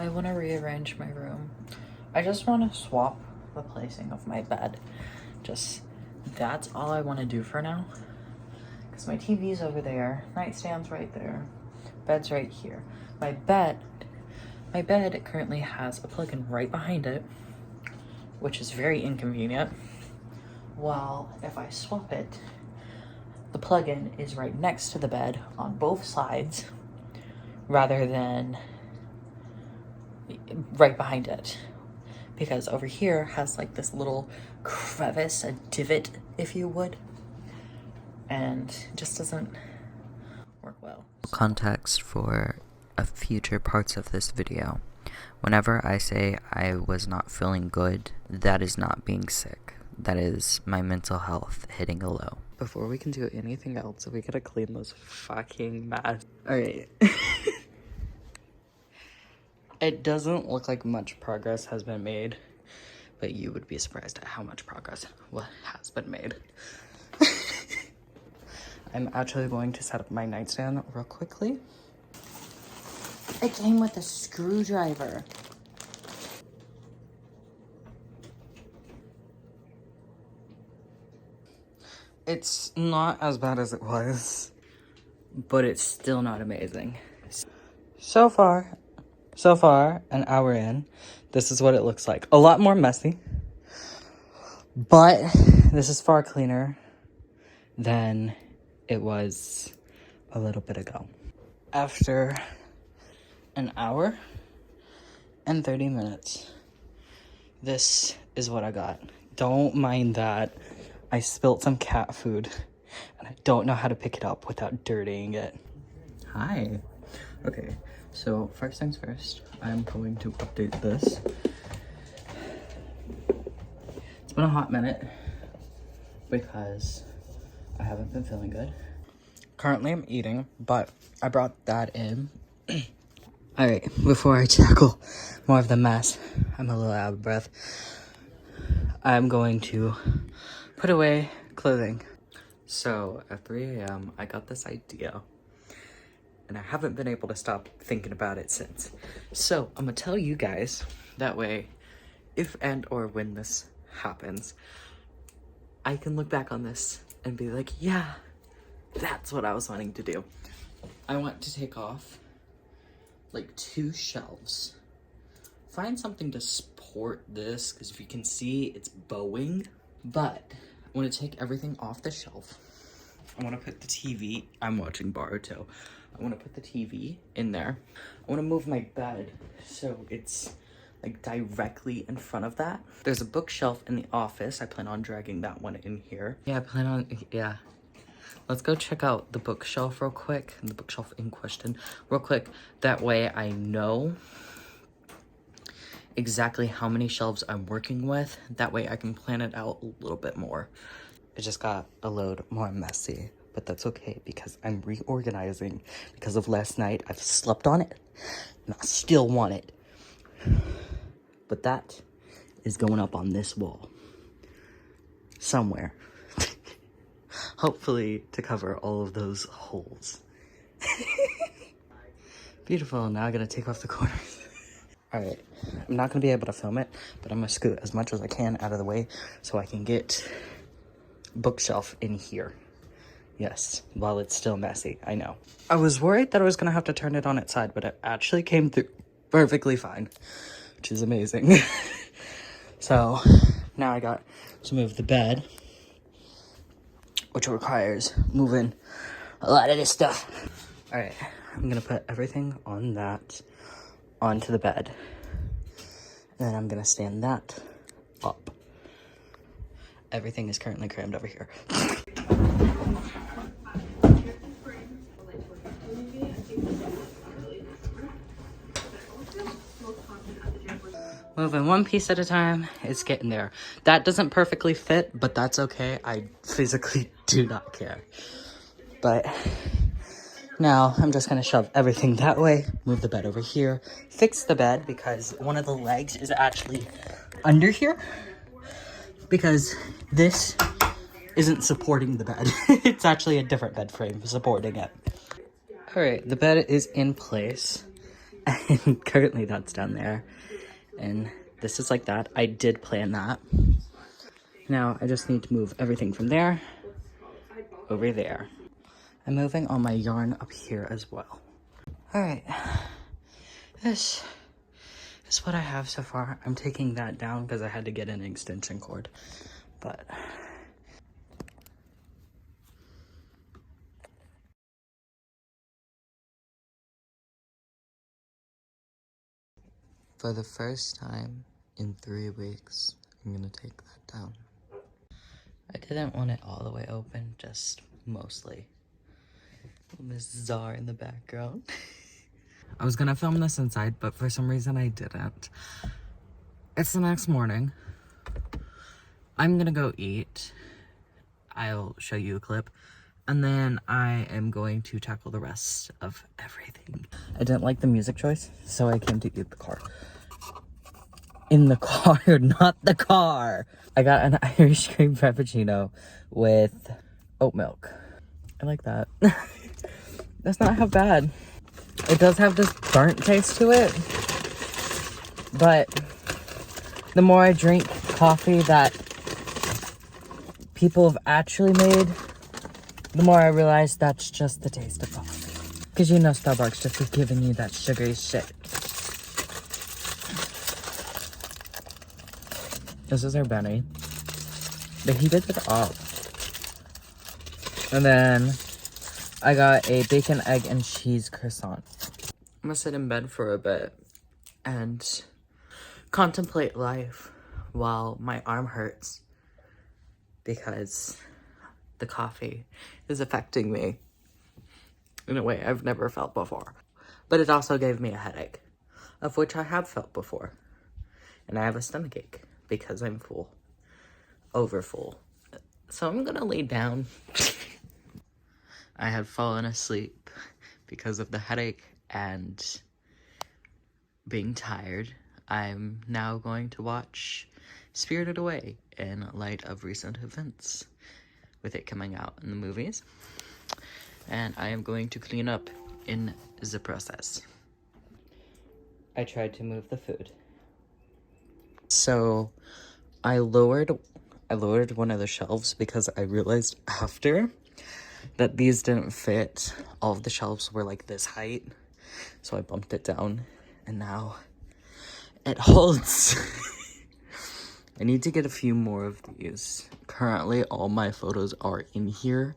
I want to rearrange my room. I just want to swap the placing of my bed. That's all I want to do for now. Because my TV's over there, nightstand's right there, bed's right here. My bed currently has a plug-in right behind it, which is very inconvenient. While if I swap it, the plug-in is right next to the bed on both sides, rather than right behind it, because over here has like this little crevice, a divot if you would, and it just doesn't work well. Context for future parts of this video. Whenever I say I was not feeling good, that is not being sick. That is my mental health hitting a low. Before we can do anything else, we gotta clean those fucking masks. Alright. It doesn't look like much progress has been made, but you would be surprised at how much progress has been made. I'm actually going to set up my nightstand real quickly. It came with a screwdriver. It's not as bad as it was, but it's still not amazing. So far, an hour in, this is what it looks like. A lot more messy, but this is far cleaner than it was a little bit ago. After an hour and 30 minutes, this is what I got. Don't mind that I spilt some cat food and I don't know how to pick it up without dirtying it. Hi. Okay, so first things first, I'm going to update this. It's been a hot minute because I haven't been feeling good. Currently I'm eating, but I brought that in. Alright, before I tackle more of the mess, I'm a little out of breath. I'm going to put away clothing. So at 3 a.m. I got this idea, and I haven't been able to stop thinking about it since. So I'm gonna tell you guys, that way, if and or when this happens, I can look back on this and be like, yeah, that's what I was wanting to do. I want to take off like 2 shelves. Find something to support this, because if you can see, it's bowing. But I want to take everything off the shelf. I want to put the TV, I'm watching Boruto. I want to put the TV in there. I want to move my bed so it's like directly in front of that. There's a bookshelf in the office. I plan on dragging that one in here. Yeah. Let's go check out the bookshelf real quick. The bookshelf in question real quick. That way I know exactly how many shelves I'm working with. That way I can plan it out a little bit more. It just got a load more messy, but that's okay because I'm reorganizing. Because of last night, I've slept on it and I still want it. But that is going up on this wall somewhere. Hopefully to cover all of those holes. Beautiful. Now I'm gonna take off the corners. Alright, I'm not going to be able to film it, but I'm going to scoot as much as I can out of the way so I can get bookshelf in here. Yes, while it's still messy, I know. I was worried that I was going to have to turn it on its side, but it actually came through perfectly fine, which is amazing. So, now I got to move the bed, which requires moving a lot of this stuff. Alright, I'm going to put everything on that onto the bed, and then I'm gonna stand that up. Everything is currently crammed over here. Moving one piece at a time, it's getting there. That doesn't perfectly fit, but that's okay. I physically do not care. But now I'm just gonna shove everything that way, move the bed over here, fix the bed because one of the legs is actually under here because this isn't supporting the bed. It's actually a different bed frame supporting it. Alright, the bed is in place. And currently that's down there. And this is like that. I did plan that. Now I just need to move everything from there over there. I'm moving all my yarn up here as well. All right, this is what I have so far. I'm taking that down because I had to get an extension cord, but for the first time in 3 weeks, I'm gonna take that down. I didn't want it all the way open, just mostly. Miss Czar in the background. I was gonna film this inside, but for some reason I didn't. It's the next morning. I'm gonna go eat. I'll show you a clip. And then I am going to tackle the rest of everything. I didn't like the music choice, so I came to eat the car. In the car, not the car. I got an Irish cream frappuccino with oat milk. I like that. That's not half bad. It does have this burnt taste to it, but the more I drink coffee that people have actually made, the more I realize that's just the taste of coffee. Because you know Starbucks just is giving you that sugary shit. This is our Benny. They heated it up. And then I got a bacon, egg, and cheese croissant. I'm gonna sit in bed for a bit and contemplate life while my arm hurts because the coffee is affecting me in a way I've never felt before. But it also gave me a headache, of which I have felt before. And I have a stomachache because I'm full. Over full. So I'm gonna lay down. I had fallen asleep because of the headache and being tired. I'm now going to watch Spirited Away in light of recent events, with it coming out in the movies. And I am going to clean up in the process. I tried to move the food. So I lowered one of the shelves because I realized after that these didn't fit. All of the shelves were like this height. So I bumped it down and now it holds. I need to get a few more of these. Currently, all my photos are in here,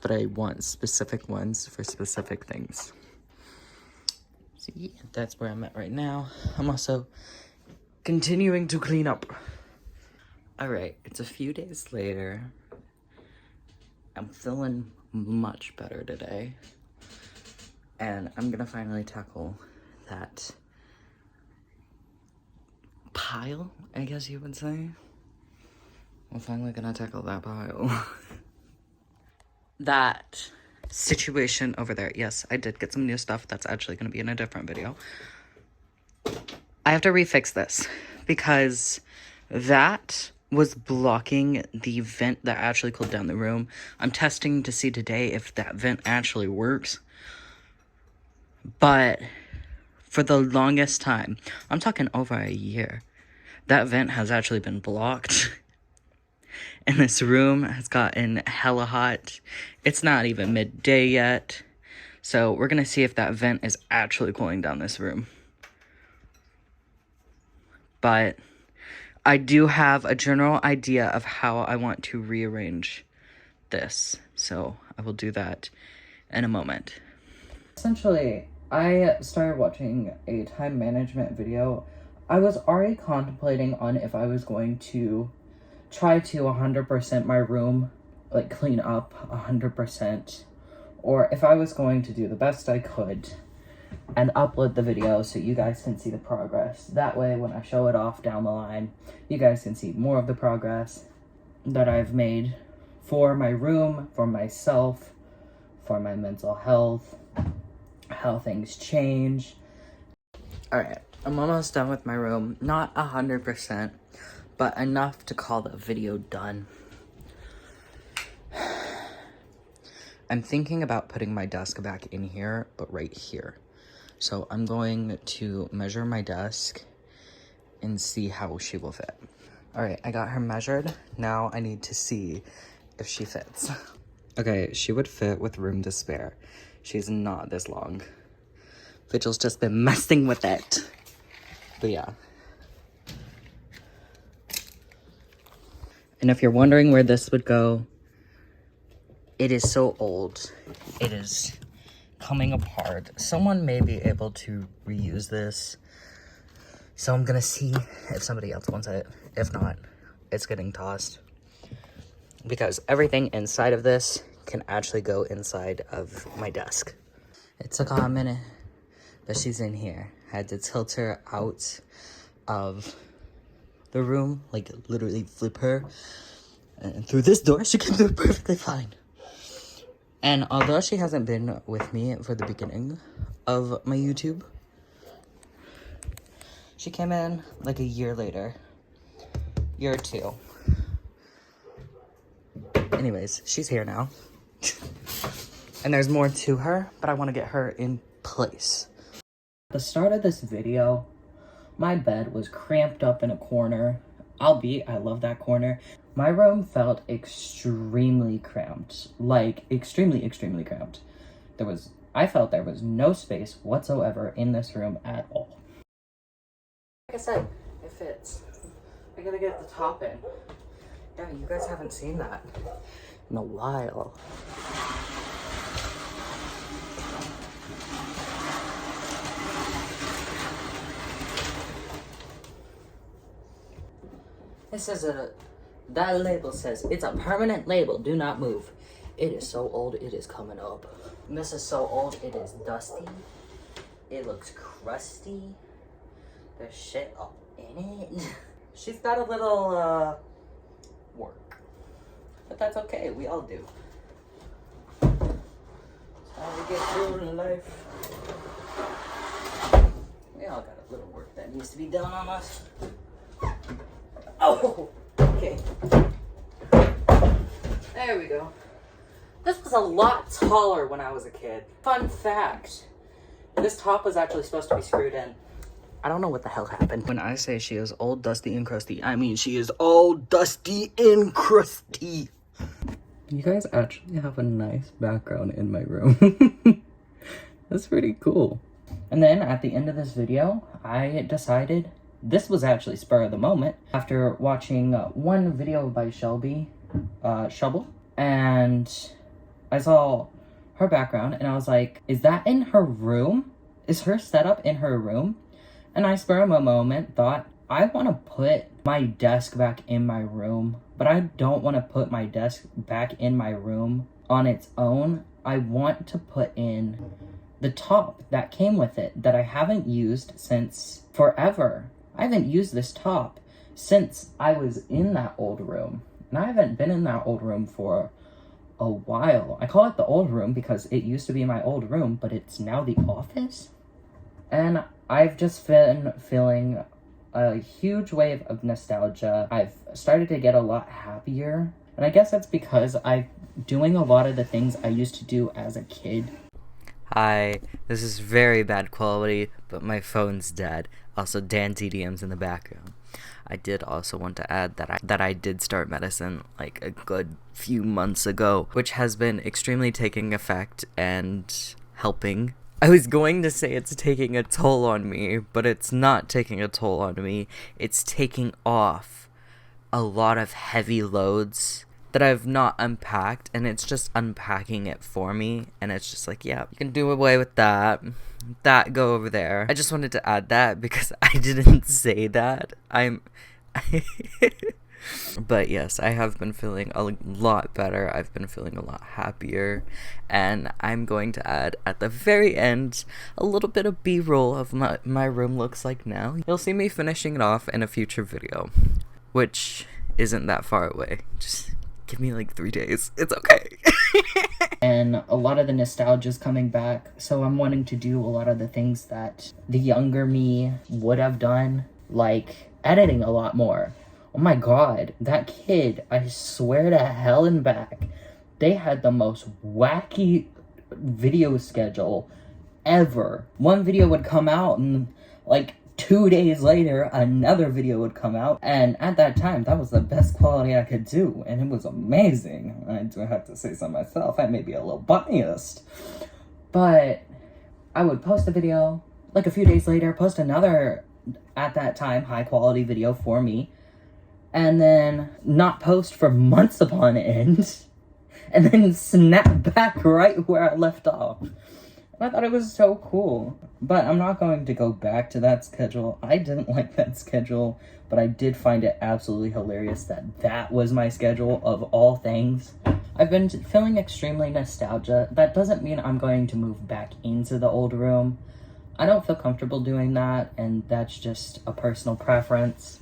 but I want specific ones for specific things. So yeah, that's where I'm at right now. I'm also continuing to clean up. All right, it's a few days later. I'm feeling much better today. And I'm gonna finally tackle that pile, I guess you would say. I'm finally gonna tackle that pile. That situation over there. Yes, I did get some new stuff that's actually gonna be in a different video. I have to refix this because that was blocking the vent that actually cooled down the room. I'm testing to see today if that vent actually works. But for the longest time, I'm talking over a year, that vent has actually been blocked. And this room has gotten hella hot. It's not even midday yet. So we're gonna see if that vent is actually cooling down this room. But I do have a general idea of how I want to rearrange this. So I will do that in a moment. Essentially, I started watching a time management video. I was already contemplating on if I was going to try to 100% my room, like clean up 100%, or if I was going to do the best I could and upload the video so you guys can see the progress. That way, when I show it off down the line, you guys can see more of the progress that I've made for my room, for myself, for my mental health, how things change. Alright, I'm almost done with my room. Not 100%, but enough to call the video done. I'm thinking about putting my desk back in here, but right here. So I'm going to measure my desk and see how she will fit. All right, I got her measured. Now I need to see if she fits. Okay, she would fit with room to spare. She's not this long. Vigil's just been messing with it. But yeah. And if you're wondering where this would go, it is so old. It is coming apart. Someone may be able to reuse this. So I'm gonna see if somebody else wants it. If not, it's getting tossed. Because everything inside of this can actually go inside of my desk. It took a minute, but she's in here. I had to tilt her out of the room, like literally flip her. And through this door, she came through perfectly fine. And although she hasn't been with me for the beginning of my YouTube, she came in like a year later. Year or two. Anyways, she's here now. And there's more to her, but I want to get her in place. At the start of this video, my bed was cramped up in a corner. Albeit, I love that corner. My room felt extremely cramped. Like, extremely, extremely cramped. I felt there was no space whatsoever in this room at all. Like I said, it fits. I gotta get the top in. Yeah, you guys haven't seen that in a while. That label says it's a permanent label, do not move. It is so old, it is coming up. This is so old, it is dusty. It looks crusty. There's shit up in it. She's got a little, work. But that's okay, we all do. It's how we get through in life. We all got a little work that needs to be done on us. Oh, okay. There we go. This was a lot taller when I was a kid. Fun fact. This top was actually supposed to be screwed in. I don't know what the hell happened. When I say she is old, dusty, and crusty, I mean she is old, dusty, and crusty. You guys actually have a nice background in my room. That's pretty cool. And then at the end of this video, I decided, this was actually spur of the moment, after watching one video by Shelby, Shubble, and I saw her background, and I was like, is that in her room? Is her setup in her room? And I, spur of a moment, thought, I want to put my desk back in my room, but I don't want to put my desk back in my room on its own. I want to put in the top that came with it that I haven't used since forever. I haven't used this top since I was in that old room. And I haven't been in that old room for a while. I call it the old room because it used to be my old room, but it's now the office. And I've just been feeling a huge wave of nostalgia. I've started to get a lot happier. And I guess that's because I'm doing a lot of the things I used to do as a kid. Hi, this is very bad quality, but my phone's dead. Also, Dan DDM's in the background. I did also want to add that I did start medicine like a good few months ago, which has been extremely taking effect and helping. I was going to say it's taking a toll on me, but it's not taking a toll on me. It's taking off a lot of heavy loads that I've not unpacked, and it's just unpacking it for me, and it's just like, yeah, you can do away with that. That, go over there. I just wanted to add that because I didn't say that. But yes, I have been feeling a lot better. I've been feeling a lot happier, and I'm going to add at the very end a little bit of B-roll of my room looks like now. You'll see me finishing it off in a future video, which isn't that far away. Just give me like 3 days. It's okay. And a lot of the nostalgia is coming back, so I'm wanting to do a lot of the things that the younger me would have done, like editing a lot more. Oh my god, that kid, I swear to hell and back, they had the most wacky video schedule ever. One video would come out and like 2 days later, another video would come out. And at that time, that was the best quality I could do. And it was amazing. I do have to say so myself. I may be a little biased. But I would post a video, like a few days later, post another, at that time, high quality video for me. And then not post for months upon end. And then snap back right where I left off. I thought it was so cool. But I'm not going to go back to that schedule. I didn't like that schedule, but I did find it absolutely hilarious that that was my schedule of all things. I've been feeling extremely nostalgia. That doesn't mean I'm going to move back into the old room. I don't feel comfortable doing that, and that's just a personal preference.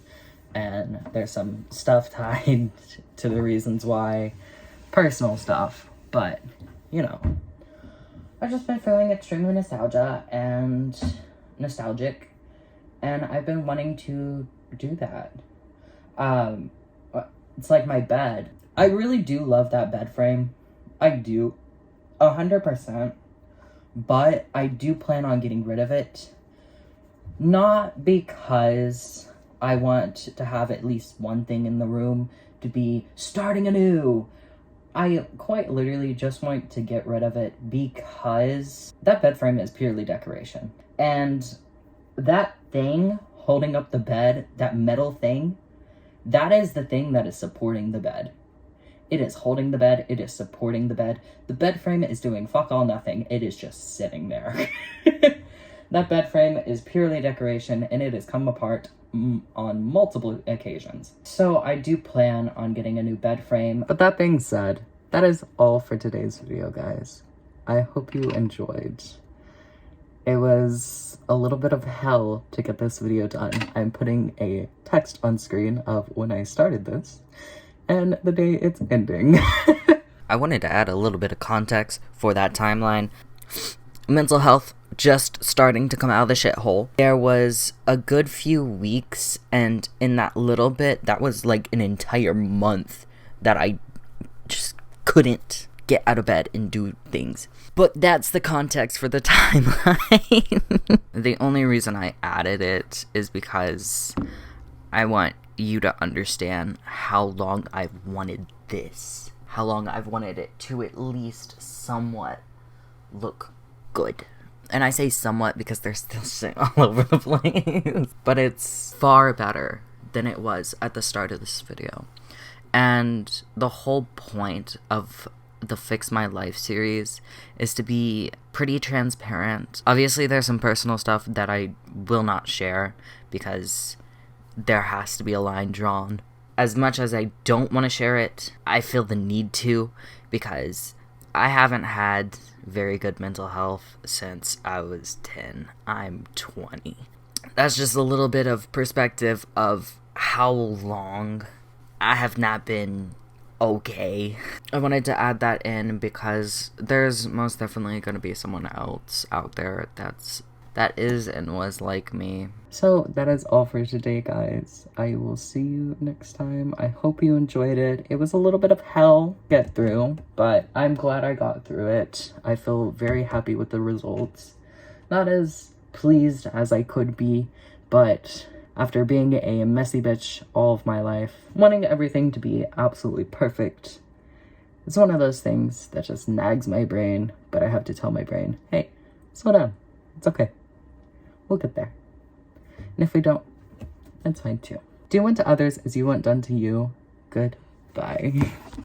And there's some stuff tied to the reasons why. Personal stuff. But, you know. I've just been feeling extremely nostalgic, and I've been wanting to do that. It's like my bed. I really do love that bed frame. I do. 100%. But I do plan on getting rid of it. Not because I want to have at least one thing in the room to be starting anew. I quite literally just want to get rid of it because that bed frame is purely decoration. And that thing holding up the bed, that metal thing, that is the thing that is supporting the bed. It is holding the bed, it is supporting the bed. The bed frame is doing fuck all nothing, it is just sitting there. That bed frame is purely decoration, and it has come apart on multiple occasions. So I do plan on getting a new bed frame. But that being said, that is all for today's video, guys. I hope you enjoyed. It was a little bit of hell to get this video done. I'm putting a text on screen of when I started this and the day it's ending. I wanted to add a little bit of context for that timeline. Mental health just starting to come out of the shithole. There was a good few weeks, and in that little bit, that was like an entire month that I just couldn't get out of bed and do things. But that's the context for the timeline. The only reason I added it is because I want you to understand how long I've wanted this. How long I've wanted it to at least somewhat look good. And I say somewhat because there's still shit all over the place. But it's far better than it was at the start of this video. And the whole point of the Fix My Life series is to be pretty transparent. Obviously, there's some personal stuff that I will not share because there has to be a line drawn. As much as I don't want to share it, I feel the need to because I haven't had very good mental health since I was 10. I'm 20. That's just a little bit of perspective of how long I have not been okay. I wanted to add that in because there's most definitely going to be someone else out there that is and was like me. So that is all for today, guys. I will see you next time. I hope you enjoyed it. It was a little bit of hell to get through, but I'm glad I got through it. I feel very happy with the results. Not as pleased as I could be, but after being a messy bitch all of my life, wanting everything to be absolutely perfect, it's one of those things that just nags my brain, but I have to tell my brain, hey, slow down. It's okay. We'll get there. And if we don't, that's fine too. Do unto others as you want done to you. Goodbye.